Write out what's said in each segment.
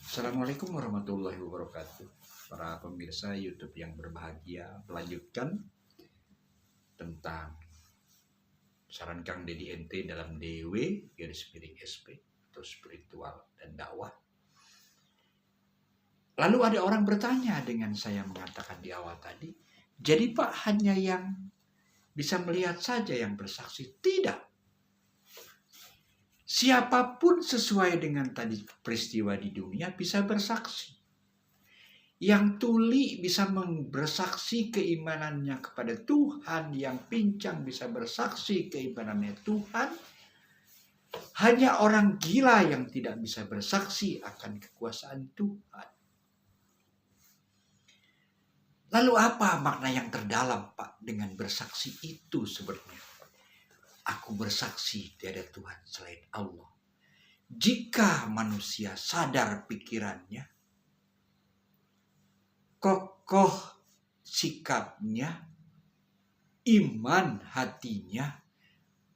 Assalamualaikum warahmatullahi wabarakatuh. Para pemirsa YouTube yang berbahagia, melanjutkan tentang saran Kang Dedi NT dalam DW garis miring SP atau spiritual dan dakwah. Lalu ada orang bertanya dengan saya mengatakan di awal tadi, jadi Pak hanya yang bisa melihat saja yang bersaksi? Tidak. Siapapun sesuai dengan tadi peristiwa di dunia bisa bersaksi. Yang tuli bisa bersaksi keimanannya kepada Tuhan, yang pincang bisa bersaksi keimanannya Tuhan. Hanya orang gila yang tidak bisa bersaksi akan kekuasaan Tuhan. Lalu apa makna yang terdalam, Pak, dengan bersaksi itu sebenarnya? Aku bersaksi tiada Tuhan selain Allah. Jika manusia sadar pikirannya, kokoh sikapnya, iman hatinya,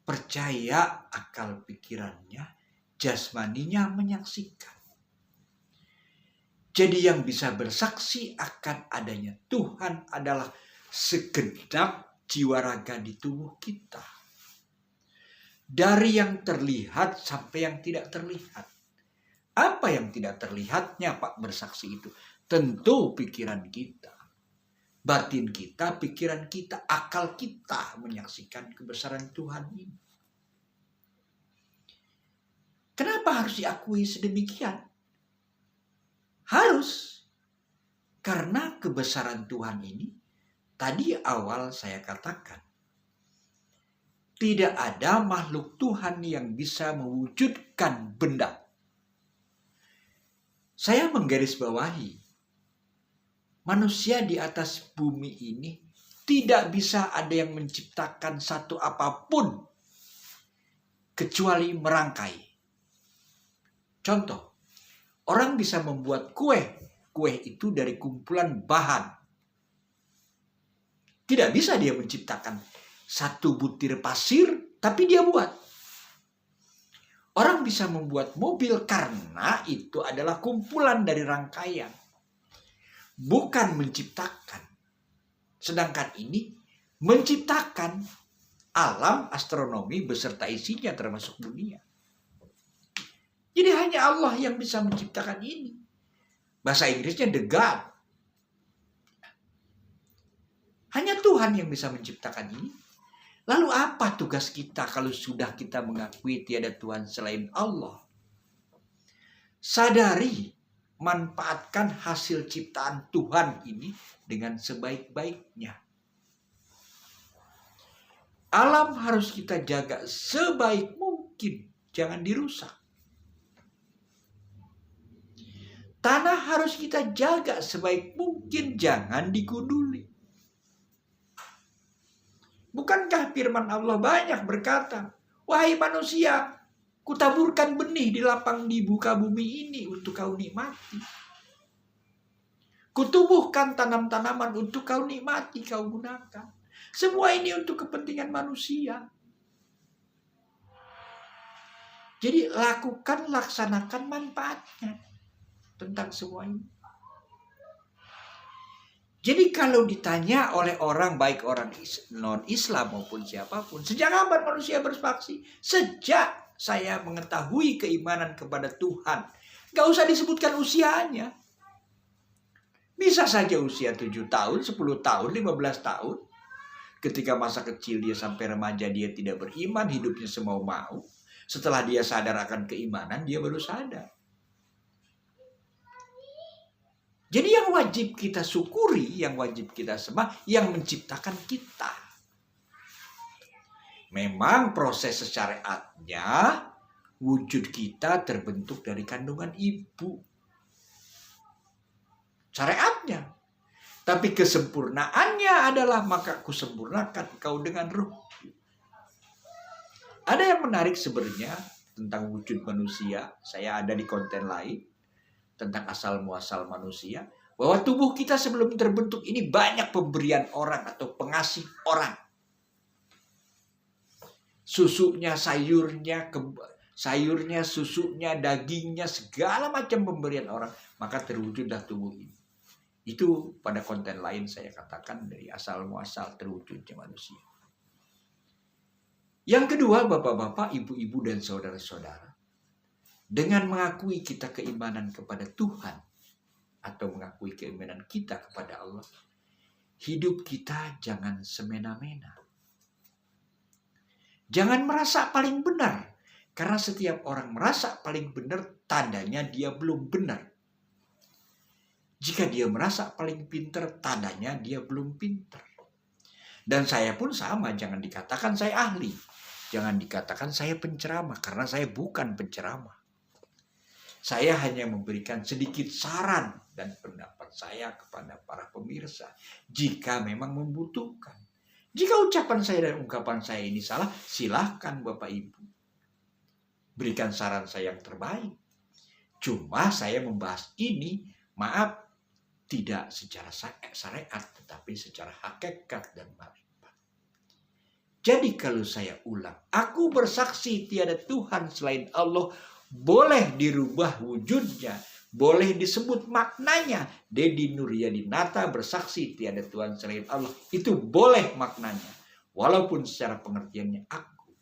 percaya akal pikirannya, jasmaninya menyaksikan. Jadi yang bisa bersaksi akan adanya Tuhan adalah segenap jiwa raga di tubuh kita. Dari yang terlihat sampai yang tidak terlihat. Apa yang tidak terlihatnya, Pak, bersaksi itu? Tentu pikiran kita, batin kita, pikiran kita, akal kita menyaksikan kebesaran Tuhan ini. Kenapa harus diakui sedemikian? Harus. Karena kebesaran Tuhan ini, tadi awal saya katakan, tidak ada makhluk Tuhan yang bisa mewujudkan benda. Saya menggarisbawahi, manusia di atas bumi ini tidak bisa ada yang menciptakan satu apapun kecuali merangkai. Contoh, orang bisa membuat kue. Kue itu dari kumpulan bahan. Tidak bisa dia menciptakan satu butir pasir, tapi dia buat. Orang bisa membuat mobil karena itu adalah kumpulan dari rangkaian. Bukan menciptakan. Sedangkan ini menciptakan alam astronomi beserta isinya termasuk dunia. Jadi hanya Allah yang bisa menciptakan ini. Bahasa Inggrisnya the God. Hanya Tuhan yang bisa menciptakan ini. Lalu apa tugas kita kalau sudah kita mengakui tiada Tuhan selain Allah? Sadari, manfaatkan hasil ciptaan Tuhan ini dengan sebaik-baiknya. Alam harus kita jaga sebaik mungkin, jangan dirusak. Tanah harus kita jaga sebaik mungkin, jangan digunduli. Bukankah firman Allah banyak berkata, wahai manusia, kutaburkan benih di lapang di muka bumi ini untuk kau nikmati. Kutubuhkan tanam-tanaman untuk kau nikmati, kau gunakan. Semua ini untuk kepentingan manusia. Jadi laksanakan manfaatnya tentang semua ini. Jadi kalau ditanya oleh orang, baik orang non-Islam maupun siapapun, sejak kapan manusia bersaksi? Sejak saya mengetahui keimanan kepada Tuhan. Gak usah disebutkan usianya. Bisa saja usia 7 tahun, 10 tahun, 15 tahun. Ketika masa kecil dia sampai remaja dia tidak beriman, hidupnya semau-mau. Setelah dia sadar akan keimanan, dia baru sadar. Jadi yang wajib kita syukuri, yang wajib kita sembah, yang menciptakan kita. Memang proses syariatnya, wujud kita terbentuk dari kandungan ibu. Syariatnya. Tapi kesempurnaannya adalah maka kusempurnakan kau dengan ruh. Ada yang menarik sebenarnya tentang wujud manusia. Saya ada di konten lain. Tentang asal muasal manusia, bahwa tubuh kita sebelum terbentuk ini banyak pemberian orang atau pengasih orang. Susunya, sayurnya, sayurnya, susunya, dagingnya, segala macam pemberian orang, maka terwujudlah tubuh ini. Itu pada konten lain saya katakan dari asal muasal terwujudnya manusia. Yang kedua, bapak-bapak, ibu-ibu, dan saudara-saudara, dengan mengakui kita keimanan kepada Tuhan atau mengakui keimanan kita kepada Allah, hidup kita jangan semena-mena. Jangan merasa paling benar. Karena setiap orang merasa paling benar, tandanya dia belum benar. Jika dia merasa paling pintar, tandanya dia belum pintar. Dan saya pun sama, jangan dikatakan saya ahli. Jangan dikatakan saya penceramah, karena saya bukan penceramah. Saya hanya memberikan sedikit saran dan pendapat saya kepada para pemirsa jika memang membutuhkan. Jika ucapan saya dan ungkapan saya ini salah, silahkan Bapak Ibu berikan saran saya yang terbaik. Cuma saya membahas ini, maaf, tidak secara syariat, tetapi secara hakikat dan marifat. Jadi kalau saya ulang, aku bersaksi tiada Tuhan selain Allah, boleh dirubah wujudnya, boleh disebut maknanya. Dedi Nuryadinata bersaksi tiada Tuhan selain Allah. Itu boleh maknanya. Walaupun secara pengertiannya aku.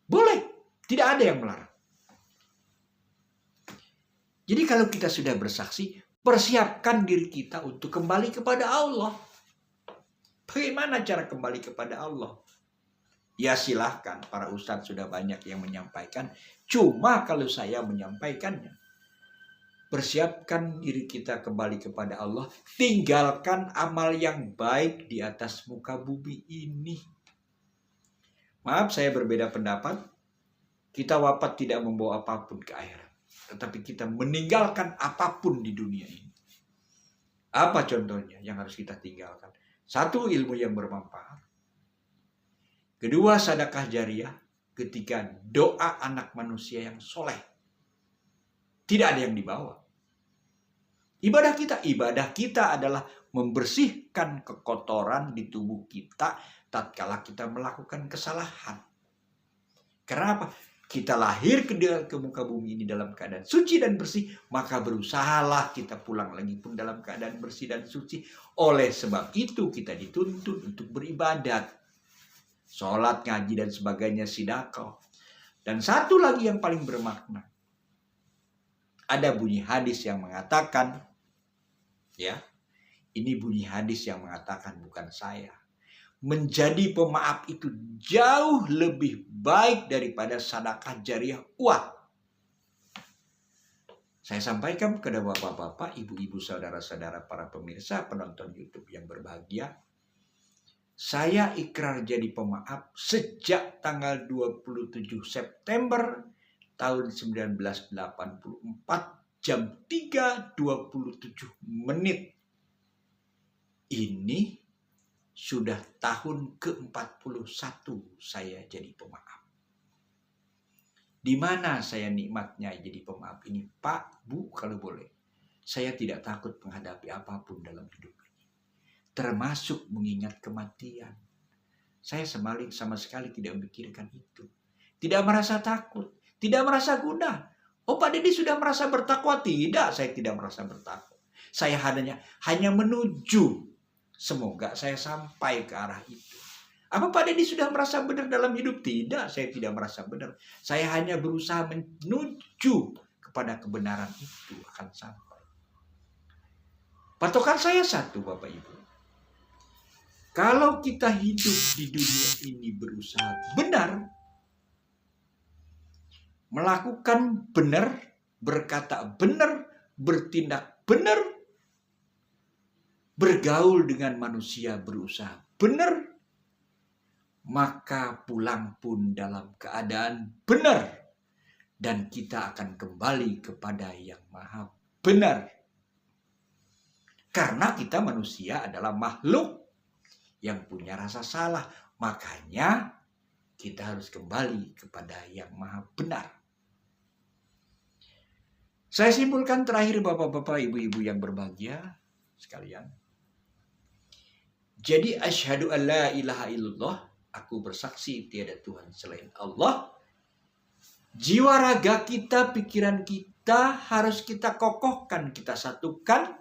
Boleh. Tidak ada yang melarang. Jadi kalau kita sudah bersaksi, persiapkan diri kita untuk kembali kepada Allah. Bagaimana cara kembali kepada Allah? Ya silahkan, para ustadz sudah banyak yang menyampaikan. Cuma kalau saya menyampaikannya, persiapkan diri kita kembali kepada Allah. Tinggalkan amal yang baik di atas muka bumi ini. Maaf, saya berbeda pendapat. Kita wafat tidak membawa apapun ke akhirat. Tetapi kita meninggalkan apapun di dunia ini. Apa contohnya yang harus kita tinggalkan? Satu, ilmu yang bermanfaat. Kedua, sedekah jariah. Ketiga, doa anak manusia yang soleh. Tidak ada yang dibawa. Ibadah kita adalah membersihkan kekotoran di tubuh kita tatkala kita melakukan kesalahan. Karena apa? Kita lahir ke muka bumi ini dalam keadaan suci dan bersih, maka berusahalah kita pulang lagi pun dalam keadaan bersih dan suci. Oleh sebab itu kita dituntut untuk beribadat. Sholat, ngaji, dan sebagainya, sedekah. Dan satu lagi yang paling bermakna. Ada bunyi hadis yang mengatakan, ya, ini bunyi hadis yang mengatakan, bukan saya. Menjadi pemaaf itu jauh lebih baik daripada sedekah jariah uang. Saya sampaikan kepada bapak-bapak, ibu-ibu, saudara-saudara, para pemirsa, penonton YouTube yang berbahagia. Saya ikrar jadi pemaaf sejak tanggal 27 September tahun 1984 jam 3.27 menit. Ini sudah tahun ke-41 saya jadi pemaaf. Di mana saya nikmatnya jadi pemaaf ini? Pak, Bu, kalau boleh. Saya tidak takut menghadapi apapun dalam hidup. Termasuk mengingat kematian. Saya sama sekali tidak memikirkan itu. Tidak merasa takut. Tidak merasa gundah. Oh, Pak Deddy sudah merasa bertakwa? Tidak, saya tidak merasa bertakwa. Saya hanya menuju. Semoga saya sampai ke arah itu. Apa Pak Deddy sudah merasa benar dalam hidup? Tidak, saya tidak merasa benar. Saya hanya berusaha menuju kepada kebenaran itu akan sampai. Patokan saya satu, Bapak Ibu. Kalau kita hidup di dunia ini berusaha benar, melakukan benar, berkata benar, bertindak benar, bergaul dengan manusia berusaha benar, maka pulang pun dalam keadaan benar. Dan kita akan kembali kepada yang maha benar. Karena kita manusia adalah makhluk yang punya rasa salah. Makanya kita harus kembali kepada yang maha benar. Saya simpulkan terakhir bapak-bapak, ibu-ibu yang berbahagia sekalian. Jadi asyhadu an la ilaha illallah, aku bersaksi tiada Tuhan selain Allah. Jiwa raga kita, pikiran kita harus kita kokohkan, kita satukan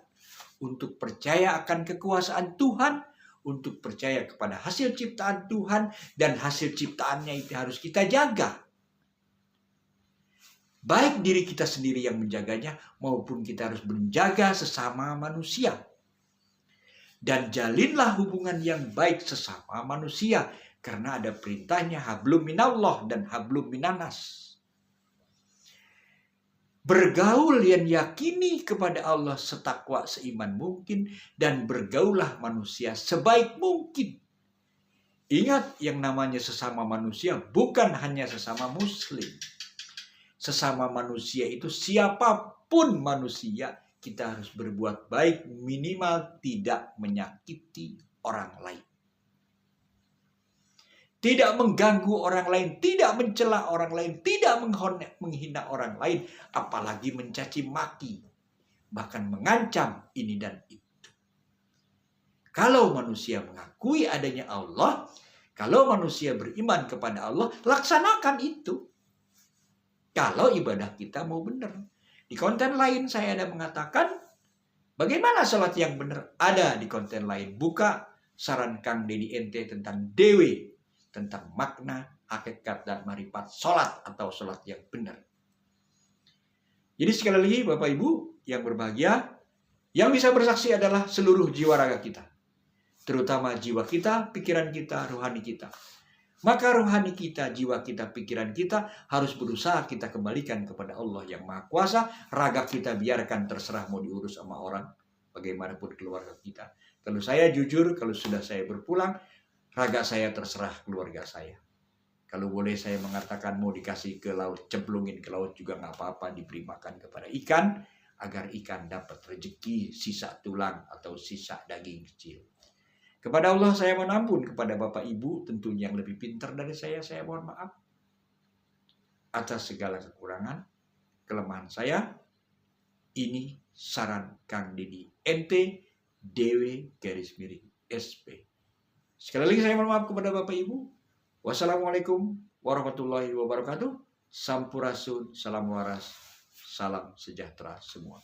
untuk percaya akan kekuasaan Tuhan, untuk percaya kepada hasil ciptaan Tuhan, dan hasil ciptaannya itu harus kita jaga. Baik diri kita sendiri yang menjaganya, maupun kita harus menjaga sesama manusia. Dan jalinlah hubungan yang baik sesama manusia, karena ada perintahnya hablum minallah dan hablum minanas. Bergaul yang yakini kepada Allah setakwa seiman mungkin, dan bergaulah manusia sebaik mungkin. Ingat, yang namanya sesama manusia bukan hanya sesama muslim. Sesama manusia itu siapapun manusia, kita harus berbuat baik, minimal tidak menyakiti orang lain. Tidak mengganggu orang lain, tidak mencela orang lain, tidak menghina orang lain, apalagi mencaci maki, bahkan mengancam ini dan itu. Kalau manusia mengakui adanya Allah, kalau manusia beriman kepada Allah, laksanakan itu. Kalau ibadah kita mau benar. Di konten lain saya ada mengatakan, bagaimana sholat yang benar? Ada di konten lain. Buka saran Kang Deddy Ente tentang DW, tentang makna, hakikat, dan marifat sholat atau sholat yang benar. Jadi sekali lagi Bapak Ibu yang berbahagia, yang bisa bersaksi adalah seluruh jiwa raga kita. Terutama jiwa kita, pikiran kita, rohani kita. Maka rohani kita, jiwa kita, pikiran kita harus berusaha kita kembalikan kepada Allah yang Maha Kuasa. Raga kita biarkan terserah mau diurus sama orang, bagaimanapun keluarga kita. Kalau saya jujur, kalau sudah saya berpulang, raga saya terserah keluarga saya. Kalau boleh saya mengatakan mau dikasih ke laut, cemplungin ke laut juga nggak apa-apa, diberi makan kepada ikan, agar ikan dapat rezeki sisa tulang atau sisa daging kecil. Kepada Allah saya mohon ampun, kepada Bapak Ibu tentunya yang lebih pintar dari saya mohon maaf atas segala kekurangan, kelemahan saya. Ini saran Kang Deddy Ente, DW_SP. Sekali lagi saya mohon maaf kepada Bapak Ibu. Wassalamualaikum warahmatullahi wabarakatuh. Sampurasun, salam waras, salam sejahtera semua.